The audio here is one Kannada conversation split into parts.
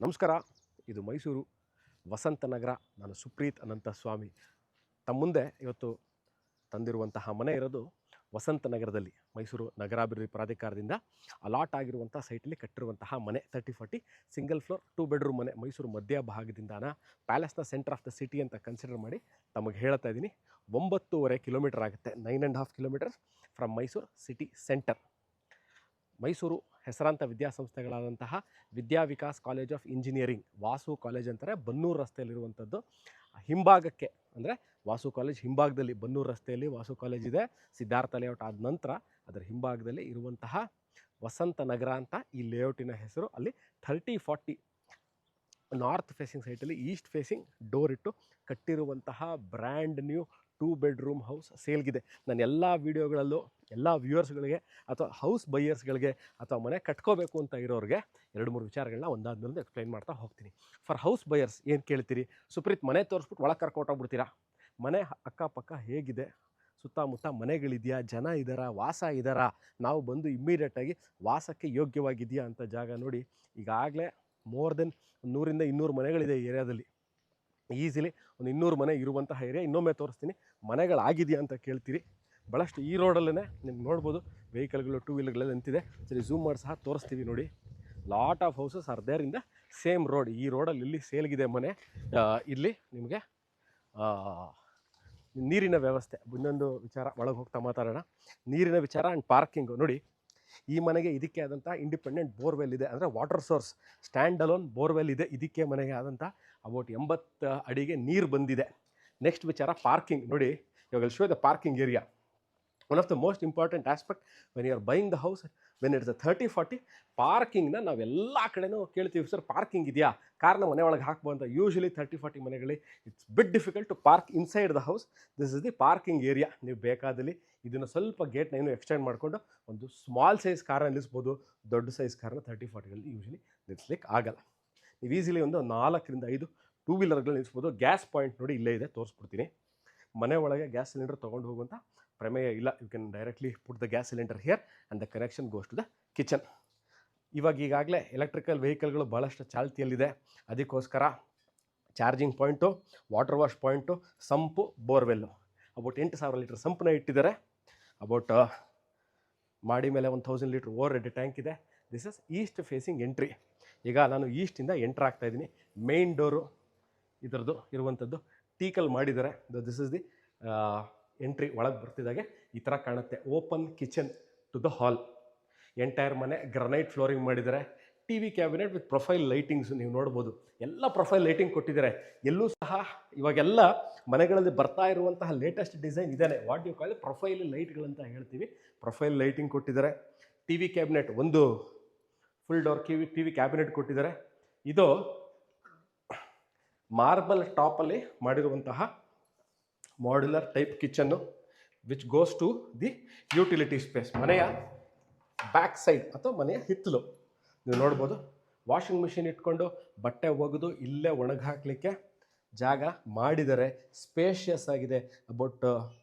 ನಮಸ್ಕಾರ. ಇದು ಮೈಸೂರು ವಸಂತನಗರ. ನಾನು ಸುಪ್ರೀತ್ ಅನಂತ ಸ್ವಾಮಿ ತಮ್ಮ ಮುಂದೆ ಇವತ್ತು ತಂದಿರುವಂತಹ ಮನೆ ಇರೋದು ವಸಂತನಗರದಲ್ಲಿ. ಮೈಸೂರು ನಗರಾಭಿವೃದ್ಧಿ ಪ್ರಾಧಿಕಾರದಿಂದ ಅಲಾಟ್ ಆಗಿರುವಂಥ ಸೈಟಲ್ಲಿ ಕಟ್ಟಿರುವಂತಹ ಮನೆ 30-40 ಸಿಂಗಲ್ ಫ್ಲೋರ್ 2 ಬೆಡ್ರೂಮ್ ಮನೆ. ಮೈಸೂರು ಮಧ್ಯ ಭಾಗದಿಂದಾನ ಪ್ಯಾಲೇಸ್ನ ಸೆಂಟರ್ ಆಫ್ ದ ಸಿಟಿ ಅಂತ ಕನ್ಸಿಡರ್ ಮಾಡಿ ತಮಗೆ ಹೇಳ್ತಾ ಇದ್ದೀನಿ. 9.5 ಕಿಲೋಮೀಟರ್ ಆಗುತ್ತೆ, 9.5 kilometres from Mysuru city centre. Mysuru ಹೆಸರಾಂತ ವಿದ್ಯಾಸಂಸ್ಥೆಗಳಾದಂತಹ Vidya Vikas college of engineering, Vasu college ಅಂತಾರೆ, ಬನ್ನೂರು ರಸ್ತೆಯಲ್ಲಿರುವಂಥದ್ದು. ಹಿಂಭಾಗಕ್ಕೆ ಅಂದರೆ ವಾಸು ಕಾಲೇಜ್ ಹಿಂಭಾಗದಲ್ಲಿ, ಬನ್ನೂರು ರಸ್ತೆಯಲ್ಲಿ ವಾಸು ಕಾಲೇಜ್ ಇದೆ. ಸಿದ್ಧಾರ್ಥ ಲೇಔಟ್ ಆದ ನಂತರ ಅದರ ಹಿಂಭಾಗದಲ್ಲಿ ಇರುವಂತಹ ವಸಂತನಗರ ಅಂತ ಈ ಲೇಔಟಿನ ಹೆಸರು. ಅಲ್ಲಿ 30-40 ನಾರ್ತ್ ಫೇಸಿಂಗ್ ಸೈಟಲ್ಲಿ ಈಸ್ಟ್ ಫೇಸಿಂಗ್ ಡೋರ್ ಇಟ್ಟು ಕಟ್ಟಿರುವಂತಹ ಬ್ರ್ಯಾಂಡ್ ನ್ಯೂ 2 ಬೆಡ್ರೂಮ್ ಹೌಸ್ ಸೇಲ್ಗಿದೆ. ನಾನು ಎಲ್ಲ ವೀಡಿಯೋಗಳಲ್ಲೂ ಎಲ್ಲ ವ್ಯೂವರ್ಸ್ಗಳಿಗೆ ಅಥವಾ ಹೌಸ್ ಬೈಯರ್ಸ್ಗಳಿಗೆ ಅಥವಾ ಮನೆ ಕಟ್ಕೋಬೇಕು ಅಂತ ಇರೋರಿಗೆ 2-3 ವಿಚಾರಗಳನ್ನ ಒಂದಾದ್ಮೇಲೆ ಎಕ್ಸ್ಪ್ಲೈನ್ ಮಾಡ್ತಾ ಹೋಗ್ತೀನಿ. ಫಾರ್ ಹೌಸ್ ಬೈಯರ್ಸ್ ಏನು ಕೇಳ್ತೀರಿ, ಸುಪ್ರೀತ್ ಮನೆ ತೋರಿಸ್ಬಿಟ್ಟು ಒಳಗೆ ಕರ್ಕೊಟ್ಟೋಗ್ಬಿಡ್ತೀರಾ? ಮನೆ ಅಕ್ಕಪಕ್ಕ ಹೇಗಿದೆ, ಸುತ್ತಮುತ್ತ ಮನೆಗಳಿದೆಯಾ, ಜನ ಇದ್ದಾರಾ, ವಾಸ ಇದ್ದಾರಾ, ನಾವು ಬಂದು ಇಮ್ಮಿಡಿಯೇಟಾಗಿ ವಾಸಕ್ಕೆ ಯೋಗ್ಯವಾಗಿದೆಯಾ ಅಂತ ಜಾಗ ನೋಡಿ. ಈಗಾಗಲೇ ಮೋರ್ ದೆನ್ 100-200 ಮನೆಗಳಿದೆ ಈ ಏರಿಯಾದಲ್ಲಿ. ಈಸಿಲಿ ಒಂದು 200 ಮನೆ ಇರುವಂತಹ ಏರಿಯಾ. ಇನ್ನೊಮ್ಮೆ ತೋರಿಸ್ತೀನಿ ಮನೆಗಳಾಗಿದೆಯಾ ಅಂತ ಕೇಳ್ತೀರಿ. ಭಾಳಷ್ಟು ಈ ರೋಡಲ್ಲೇ ನಿಮ್ಗೆ ನೋಡ್ಬೋದು ವೆಹಿಕಲ್ಗಳು, 2 ವೀಲರ್ಗಳೆಲ್ಲ ನಿಂತಿದೆ. ಸರಿ, ಝೂಮ್ ಮಾಡಿ ಸಹ ತೋರಿಸ್ತೀವಿ ನೋಡಿ. Lot of houses are there in the same road. ಈ ರೋಡಲ್ಲಿ ಇಲ್ಲಿ ಸೇಲ್ಗಿದೆ ಮನೆ. ಇಲ್ಲಿ ನಿಮಗೆ ನೀರಿನ ವ್ಯವಸ್ಥೆ, ಇನ್ನೊಂದು ವಿಚಾರ ಒಳಗೆ ಹೋಗ್ತಾ ಮಾತಾಡೋಣ. ನೀರಿನ ವಿಚಾರ ಆ್ಯಂಡ್ ಪಾರ್ಕಿಂಗು ನೋಡಿ. ಈ ಮನೆಗೆ ಇದಕ್ಕೆ ಆದಂಥ ಇಂಡಿಪೆಂಡೆಂಟ್ ಬೋರ್ವೆಲ್ ಇದೆ, ಅಂದರೆ water source stand alone borewell ಇದೆ. ಇದಕ್ಕೆ ಮನೆಗೆ ಆದಂಥ ಅಬೌಟ್ 80 ಅಡಿಗೆ ನೀರು ಬಂದಿದೆ. ನೆಕ್ಸ್ಟ್ ವಿಚಾರ ಪಾರ್ಕಿಂಗ್ ನೋಡಿ. ಇವಾಗ show the parking area. One of the most important aspect when you are buying the house, when it's 30-40 ಪಾರ್ಕಿಂಗ್ನ ನಾವೆಲ್ಲ ಕಡೆನೂ ಕೇಳ್ತೀವಿ, ಸರ್ ಪಾರ್ಕಿಂಗ್ ಇದೆಯಾ, ಕಾರ್ನ ಮನೆ ಒಳಗೆ ಹಾಕ್ಬೋದು ಅಂತ. ಯೂಶಲಿ 30-40 ಮನೆಗಳಲ್ಲಿ it's bit difficult to park inside the house. This is the parking area. ನೀವು ಬೇಕಾದಲ್ಲಿ ಇದನ್ನು ಸ್ವಲ್ಪ ಗೇಟ್ನ ಏನು ಎಕ್ಸ್ಟೆಂಡ್ ಮಾಡಿಕೊಂಡು ಒಂದು ಸ್ಮಾಲ್ ಸೈಜ್ ಕಾರನ್ನ ನಿಲ್ಲಿಸ್ಬೋದು. ದೊಡ್ಡ ಸೈಜ್ ಕಾರ್ನ 30-40ಗಳಲ್ಲಿ ಯೂಶಲಿ ನಿಲ್ಲಿಸ್ಲಿಕ್ಕೆ ಆಗಲ್ಲ. ನೀವು ಈಸಿಲಿ ಒಂದು 4-5 2 ವೀಲರ್ಗಳು ನಿಲ್ಲಿಸ್ಬೋದು. ಗ್ಯಾಸ್ ಪಾಯಿಂಟ್ ನೋಡಿ ಇಲ್ಲೇ ಇದೆ, ತೋರಿಸ್ಬಿಡ್ತೀನಿ. ಮನೆ ಒಳಗೆ ಗ್ಯಾಸ್ ಸಿಲಿಂಡರ್ ತೊಗೊಂಡು ಹೋಗುವಂಥ ಪ್ರಮೇಯ ಇಲ್ಲ. You can directly put the gas cylinder here and the connection goes to the kitchen. ಈಗಾಗಲೇ ಎಲೆಕ್ಟ್ರಿಕಲ್ ವೆಹಿಕಲ್ಗಳು ಭಾಳಷ್ಟು ಚಾಲ್ತಿಯಲ್ಲಿದೆ. ಅದಕ್ಕೋಸ್ಕರ charging point, water wash point, sump, borewell. About 8,000 litre ಸಂಪನ್ನ ಇಟ್ಟಿದ್ದಾರೆ. ಅಬೌಟ್ ಮಾಡಿ ಮೇಲೆ 1,000 ಲೀಟ್ರ್ ಓವರ್ ಹೆಡ್ ಟ್ಯಾಂಕ್ ಇದೆ. This is east facing entry. ಈಗ ನಾನು ಈಸ್ಟಿಂದ ಎಂಟ್ರ್ ಆಗ್ತಾಯಿದ್ದೀನಿ. ಮೇನ್ ಡೋರು ಇದರದ್ದು ಇರುವಂಥದ್ದು ಟೀಕಲ್ ಮಾಡಿದ್ದಾರೆ. This is the entry. ಒಳಗೆ ಬರ್ತಿದ್ದಾಗೆ ಈ ಥರ ಕಾಣುತ್ತೆ. Open kitchen to the hall. Entire ಮನೆ ಗ್ರನೈಟ್ ಫ್ಲೋರಿಂಗ್ ಮಾಡಿದ್ದಾರೆ. T V cabinet with profile lightings ನೀವು ನೋಡ್ಬೋದು. ಎಲ್ಲ ಪ್ರೊಫೈಲ್ ಲೈಟಿಂಗ್ ಕೊಟ್ಟಿದ್ದಾರೆ. ಎಲ್ಲೂ ಸಹ ಇವಾಗೆಲ್ಲ ಮನೆಗಳಲ್ಲಿ ಬರ್ತಾ ಇರುವಂತಹ ಲೇಟೆಸ್ಟ್ ಡಿಸೈನ್ ಇದೇನೆ. ವಾಟ್ ಯು ಕಾಲ್ ಪ್ರೊಫೈಲ್ ಲೈಟ್ಗಳಂತ ಹೇಳ್ತೀವಿ. ಪ್ರೊಫೈಲ್ ಲೈಟಿಂಗ್ ಕೊಟ್ಟಿದ್ದಾರೆ. ಟಿ ವಿ ಕ್ಯಾಬಿನೆಟ್, ಒಂದು full door T V cabinet ಕೊಟ್ಟಿದ್ದಾರೆ. ಇದು ಮಾರ್ಬಲ್ ಟಾಪಲ್ಲಿ ಮಾಡಿರುವಂತಹ modular type kitchen which goes to the utility space. ಮನೆಯ ಬ್ಯಾಕ್ ಸೈಡ್ ಅಥವಾ ಮನೆಯ ಹಿತ್ತಲು ನೀವು ನೋಡ್ಬೋದು. ವಾಷಿಂಗ್ ಮಿಷಿನ್ ಇಟ್ಕೊಂಡು ಬಟ್ಟೆ ಒಗೆದು ಇಲ್ಲೇ ಒಣಗಿ ಹಾಕಲಿಕ್ಕೆ ಜಾಗ ಮಾಡಿದ್ದಾರೆ. ಸ್ಪೇಷಿಯಸ್ ಆಗಿದೆ. ಅಬೌಟ್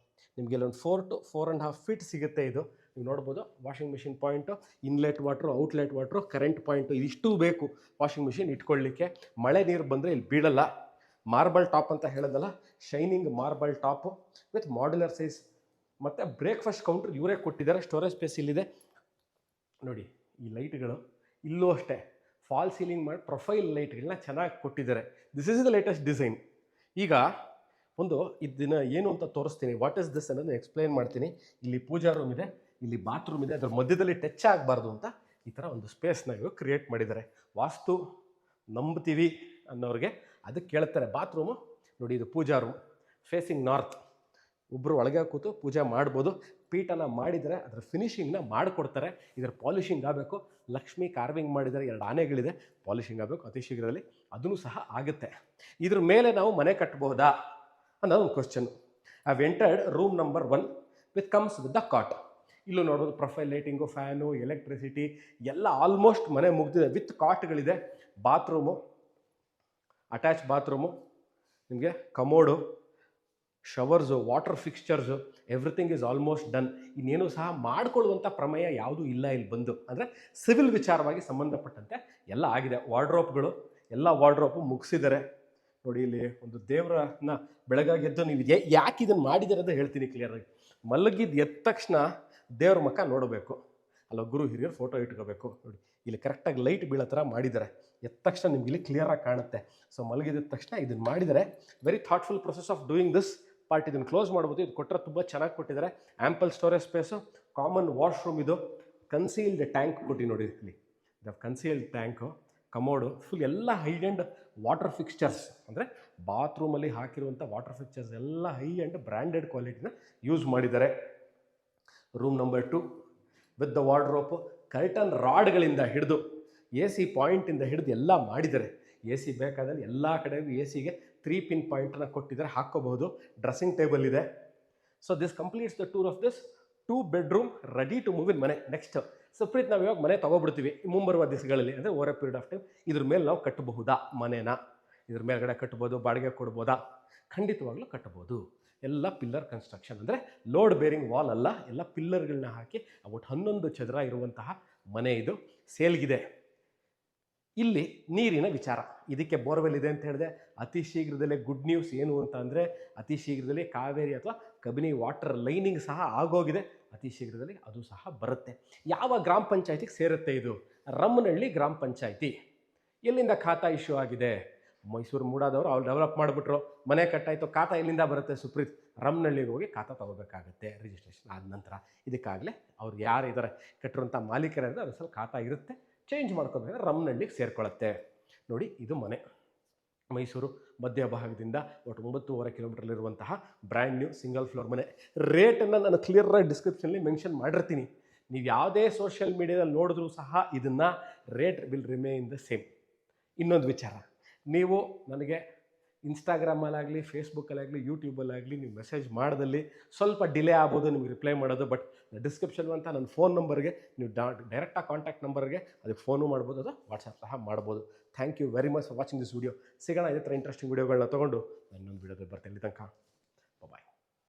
ನಿಮಗೆ ಒಂದು 4 to 4.5 ಫೀಟ್ ಸಿಗುತ್ತೆ. ಇದು ನೀವು ನೋಡ್ಬೋದು. Washing machine point, inlet water, outlet water, current point, ಇದಿಷ್ಟು ಬೇಕು ವಾಷಿಂಗ್ ಮಿಷಿನ್ ಇಟ್ಕೊಳ್ಳಿಕ್ಕೆ. ಮಳೆ ನೀರು ಬಂದರೆ ಇಲ್ಲಿ ಬೀಳಲ್ಲ. ಮಾರ್ಬಲ್ ಟಾಪ್ ಅಂತ ಹೇಳಿದಲ್ಲ, shining marble top with modular size. ಮತ್ತು ಬ್ರೇಕ್ಫಾಸ್ಟ್ ಕೌಂಟ್ರ್ ಇವರೇ ಕೊಟ್ಟಿದ್ದಾರೆ. ಸ್ಟೋರೇಜ್ ಸ್ಪೇಸ್ ಇಲ್ಲಿದೆ ನೋಡಿ. ಈ ಲೈಟ್ಗಳು ಇಲ್ಲೂ ಅಷ್ಟೇ ಫಾಲ್ ಸೀಲಿಂಗ್ ಮಾಡಿ ಪ್ರೊಫೈಲ್ ಲೈಟ್ಗಳನ್ನ ಚೆನ್ನಾಗಿ ಕೊಟ್ಟಿದ್ದಾರೆ. This is the latest design. ಈಗ ಒಂದು ಇದನ್ನ ಏನು ಅಂತ ತೋರಿಸ್ತೀನಿ. ವಾಟ್ ಇಸ್ ದಿಸ್ ಅನ್ನೋದು ಎಕ್ಸ್ಪ್ಲೈನ್ ಮಾಡ್ತೀನಿ. ಇಲ್ಲಿ ಪೂಜಾ ರೂಮ್ ಇದೆ, ಇಲ್ಲಿ ಬಾತ್ರೂಮ್ ಇದೆ. ಅದರ ಮಧ್ಯದಲ್ಲಿ ಟಚ್ ಆಗಬಾರ್ದು ಅಂತ ಈ ಥರ ಒಂದು ಸ್ಪೇಸ್ನ ಇವರು ಕ್ರಿಯೇಟ್ ಮಾಡಿದ್ದಾರೆ. ವಾಸ್ತು ನಂಬ್ತೀವಿ ಅನ್ನೋರಿಗೆ ಅದಕ್ಕೆ ಕೇಳ್ತಾರೆ. ಬಾತ್ರೂಮು ನೋಡಿ, ಇದು ಪೂಜಾ ರೂಮ್ ಫೇಸಿಂಗ್ ನಾರ್ತ್. ಒಬ್ಬರು ಒಳಗೆ ಕೂತು ಪೂಜೆ ಮಾಡ್ಬೋದು. ಪೀಠನ ಮಾಡಿದರೆ ಅದರ ಫಿನಿಷಿಂಗ್ನ ಮಾಡಿಕೊಡ್ತಾರೆ. ಇದರ ಪಾಲಿಷಿಂಗ್ ಆಗಬೇಕು. ಲಕ್ಷ್ಮಿ ಕಾರ್ವಿಂಗ್ ಮಾಡಿದರೆ 2 ಆನೆಗಳಿದೆ, ಪಾಲಿಷಿಂಗ್ ಆಗಬೇಕು ಅತಿ ಶೀಘ್ರದಲ್ಲಿ. ಅದೂ ಸಹ ಆಗುತ್ತೆ. ಇದ್ರ ಮೇಲೆ ನಾವು ಮನೆ ಕಟ್ಬೋದಾ ಅನ್ನೋದು ಒಂದು question. I have entered room number 1 with comes with the cot. ಇಲ್ಲೂ ನೋಡ್ಬೋದು ಪ್ರೊಫೈಲ್ ಲೈಟಿಂಗು, ಫ್ಯಾನು, ಎಲೆಕ್ಟ್ರಿಸಿಟಿ ಎಲ್ಲ ಆಲ್ಮೋಸ್ಟ್ ಮನೆ ಮುಗ್ದಿದೆ. ವಿತ್ ಕಾಟ್ಗಳಿದೆ. ಬಾತ್ರೂಮು, ಅಟ್ಯಾಚ್ ಬಾತ್ರೂಮು, ನಿಮಗೆ commode, showers, water fixtures, everything is almost done. ಇನ್ನೇನು ಸಹ ಮಾಡಿಕೊಳ್ಳುವಂಥ ಪ್ರಮೇಯ ಯಾವುದೂ ಇಲ್ಲ ಇಲ್ಲಿ ಬಂದು. ಅಂದರೆ ಸಿವಿಲ್ ವಿಚಾರವಾಗಿ ಸಂಬಂಧಪಟ್ಟಂತೆ ಎಲ್ಲ ಆಗಿದೆ. ವಾರ್ಡ್ರೋಬ್ಗಳು ಎಲ್ಲ ವಾರ್ಡ್ರೋಬು ಮುಗಿಸಿದ್ದಾರೆ. ನೋಡಿ ಇಲ್ಲಿ ಒಂದು ದೇವರನ್ನ ಬೆಳಗಾಗಿ ಎದ್ದು ನೀವು ಯಾಕೆ ಇದನ್ನು ಮಾಡಿದ್ದಾರೆ ಅಂತ ಹೇಳ್ತೀನಿ ಕ್ಲಿಯರಾಗಿ. ಮಲಗಿದ್ದು ಎದ್ದ ತಕ್ಷಣ ದೇವ್ರ ಮುಖ ನೋಡಬೇಕು, ಅಲ್ಲ ಗುರು ಹಿರಿಯರು ಫೋಟೋ ಇಟ್ಕೋಬೇಕು. ನೋಡಿ ಇಲ್ಲಿ ಕರೆಕ್ಟಾಗಿ ಲೈಟ್ ಬೀಳೋ ಥರ ಮಾಡಿದ್ದಾರೆ. ಎದ್ದ ತಕ್ಷಣ ನಿಮ್ಗೆ ಇಲ್ಲಿ ಕ್ಲಿಯರಾಗಿ ಕಾಣುತ್ತೆ. ಸೊ ಮಲಗಿದ ತಕ್ಷಣ ಇದನ್ನು ಮಾಡಿದರೆ very thoughtful process of doing this part. ಇದನ್ನು ಕ್ಲೋಸ್ ಮಾಡ್ಬೋದು. ಇದು ಕೊಟ್ಟರೆ ತುಂಬ ಚೆನ್ನಾಗಿ ಕೊಟ್ಟಿದ್ದಾರೆ. Ample storage space, common washroom, ಇದು ಕನ್ಸೀಲ್ಡ್ ಟ್ಯಾಂಕ್ ಕೊಟ್ಟು ನೋಡಿ ಇಲ್ಲಿ ಕನ್ಸೀಲ್ಡ್ ಟ್ಯಾಂಕು, ಕಮೋಡು, ಫುಲ್ ಎಲ್ಲ ಹೈ ಆ್ಯಂಡ್ ವಾಟರ್ ಫಿಕ್ಸ್ಚರ್ಸ್, ಅಂದರೆ ಬಾತ್ರೂಮಲ್ಲಿ ಹಾಕಿರುವಂಥ ವಾಟರ್ ಫಿಕ್ಸ್ಚರ್ಸ್ ಎಲ್ಲ ಹೈ ಆ್ಯಂಡ್ ಬ್ರ್ಯಾಂಡೆಡ್ ಕ್ವಾಲಿಟಿನ ಯೂಸ್ ಮಾಡಿದ್ದಾರೆ. Room number 2 with the wardrobe, curtain ರಾಡ್ಗಳಿಂದ ಹಿಡಿದು ಎ ಸಿ ಪಾಯಿಂಟಿಂದ ಹಿಡಿದು ಎಲ್ಲ ಮಾಡಿದ್ದಾರೆ. ಎ ಸಿ ಬೇಕಾದಲ್ಲಿ ಎಲ್ಲ ಕಡೆಗೂ ಎ ಸಿಗೆ 3 ಪಿನ್ ಪಾಯಿಂಟನ್ನು ಕೊಟ್ಟಿದ್ದಾರೆ, ಹಾಕ್ಕೋಬಹುದು. ಡ್ರೆಸ್ಸಿಂಗ್ ಟೇಬಲ್ ಇದೆ. So this completes the tour of this 2 bedroom ready to move in ಮನೆ. ನೆಕ್ಸ್ಟ್ ಸುಪ್ರೀತ್ ನಾವು ಇವಾಗ ಮನೆ ತೊಗೊಬಿಡ್ತೀವಿ ಮುಂಬರುವ ದಿವಸಗಳಲ್ಲಿ, ಅಂದರೆ over A period of time ಇದ್ರ ಮೇಲೆ ನಾವು ಕಟ್ಟಬಹುದಾ ಮನೇನ? ಇದ್ರ ಮೇಲ್ಗಡೆ ಕಟ್ಬೋದು, ಬಾಡಿಗೆ ಕೊಡ್ಬೋದಾ? ಖಂಡಿತವಾಗ್ಲೂ ಕಟ್ಟಬಹುದು. ಎಲ್ಲ ಪಿಲ್ಲರ್ ಕನ್ಸ್ಟ್ರಕ್ಷನ್, ಅಂದರೆ ಲೋಡ್ ಬೇರಿಂಗ್ ವಾಲ್ ಅಲ್ಲ, ಎಲ್ಲ ಪಿಲ್ಲರ್ಗಳನ್ನ ಹಾಕಿ ಒಟ್ಟು 11 ಚದರ ಇರುವಂತಹ ಮನೆ ಇದು ಸೇಲ್ಗಿದೆ. ಇಲ್ಲಿ ನೀರಿನ ವಿಚಾರ, ಇದಕ್ಕೆ ಬೋರ್ವೆಲ್ ಇದೆ ಅಂತ ಹೇಳಿದೆ. ಅತಿ ಶೀಘ್ರದಲ್ಲೇ ಗುಡ್ ನ್ಯೂಸ್ ಏನು ಅಂತ ಅಂದರೆ, ಅತಿ ಶೀಘ್ರದಲ್ಲಿ ಕಾವೇರಿ ಅಥವಾ ಕಬಿನಿ ವಾಟರ್ ಲೈನಿಂಗ್ ಸಹ ಆಗೋಗಿದೆ. ಅತಿ ಶೀಘ್ರದಲ್ಲಿ ಅದು ಸಹ ಬರುತ್ತೆ. ಯಾವ ಗ್ರಾಮ ಪಂಚಾಯತಿಗೆ ಸೇರುತ್ತೆ ಇದು? ರಮ್ಮನಹಳ್ಳಿ ಗ್ರಾಮ ಪಂಚಾಯತಿ. ಎಲ್ಲಿಂದ ಖಾತಾ ಇಶ್ಯೂ ಆಗಿದೆ? ಮೈಸೂರು ಮೂಡಾದವರು ಅವ್ರು ಡೆವಲಪ್ ಮಾಡಿಬಿಟ್ರು, ಮನೆ ಕಟ್ಟಾಯಿತು, ಖಾತಾ ಎಲ್ಲಿಂದ ಬರುತ್ತೆ? ಸುಪ್ರೀತ್ ರಮ್ಮನಹಳ್ಳಿಗೆ ಹೋಗಿ ಖಾತಾ ತೊಗೋಬೇಕಾಗತ್ತೆ ರಿಜಿಸ್ಟ್ರೇಷನ್ ಆದ ನಂತರ. ಇದಕ್ಕಾಗಲೇ ಅವ್ರು ಯಾರು ಇದ್ದಾರೆ ಕಟ್ಟಿರುವಂಥ ಮಾಲೀಕರಿಂದ ಅದ್ರ ಸಲ ಖಾತಾ ಇರುತ್ತೆ, ಚೇಂಜ್ ಮಾಡ್ಕೋಬೇಕಾದ್ರೆ ರಮ್ಮನಹಳ್ಳಿಗೆ ಸೇರ್ಕೊಳ್ಳುತ್ತೆ. ನೋಡಿ ಇದು ಮನೆ, ಮೈಸೂರು ಮಧ್ಯಭಾಗದಿಂದ ಒಟ್ಟು 9.5 ಕಿಲೋಮೀಟರ್ಲಿರುವಂತಹ ಬ್ರ್ಯಾಂಡ್ ನ್ಯೂ ಸಿಂಗಲ್ ಫ್ಲೋರ್ ಮನೆ. ರೇಟನ್ನು ನಾನು ಕ್ಲಿಯರಾಗಿ ಡಿಸ್ಕ್ರಿಪ್ಷನಲ್ಲಿ ಮೆನ್ಷನ್ ಮಾಡಿರ್ತೀನಿ. ನೀವು ಯಾವುದೇ ಸೋಷಿಯಲ್ ಮೀಡಿಯಾದಲ್ಲಿ ನೋಡಿದ್ರೂ ಸಹ ಇದನ್ನು rate will remain the same. ಇನ್ನೊಂದು ವಿಚಾರ, ನೀವು ನನಗೆ ಇನ್ಸ್ಟಾಗ್ರಾಮಲ್ಲಾಗಲಿ, ಫೇಸ್ಬುಕ್ಕಲ್ಲಾಗಲಿ, ಯೂಟ್ಯೂಬಲ್ಲಾಗಲಿ ನೀವು ಮೆಸೇಜ್ ಮಾಡೋದಲ್ಲಿ ಸ್ವಲ್ಪ ಡಿಲೇ ಆಗ್ಬೋದು ನಿಮಗೆ ರಿಪ್ಲೈ ಮಾಡೋದು. ಬಟ್ ಡಿಸ್ಕ್ರಿಪ್ಷನ್ ಅಂತ ನನ್ನ ಫೋನ್ ನಂಬರ್ಗೆ ನೀವು ಡೈರೆಕ್ಟಾಗಿ ಕಾಂಟ್ಯಾಕ್ಟ್ ನಂಬರ್ಗೆ ಅದಕ್ಕೆ ಫೋನು ಮಾಡ್ಬೋದು, ಅದು ವಾಟ್ಸಪ್ ಸಹ ಮಾಡ್ಬೋದು. Thank you very much for watching this video. ಸಿಗೋಣ ಇದೇ ಥರ ಇಂಟ್ರೆಸ್ಟಿಂಗ್ ವೀಡಿಯೋಗಳನ್ನ ತೊಗೊಂಡು ನಾನು ಇನ್ನೊಂದು ವೀಡಿಯೋದಲ್ಲಿ ಬರ್ತೀನಿ. ತನಕ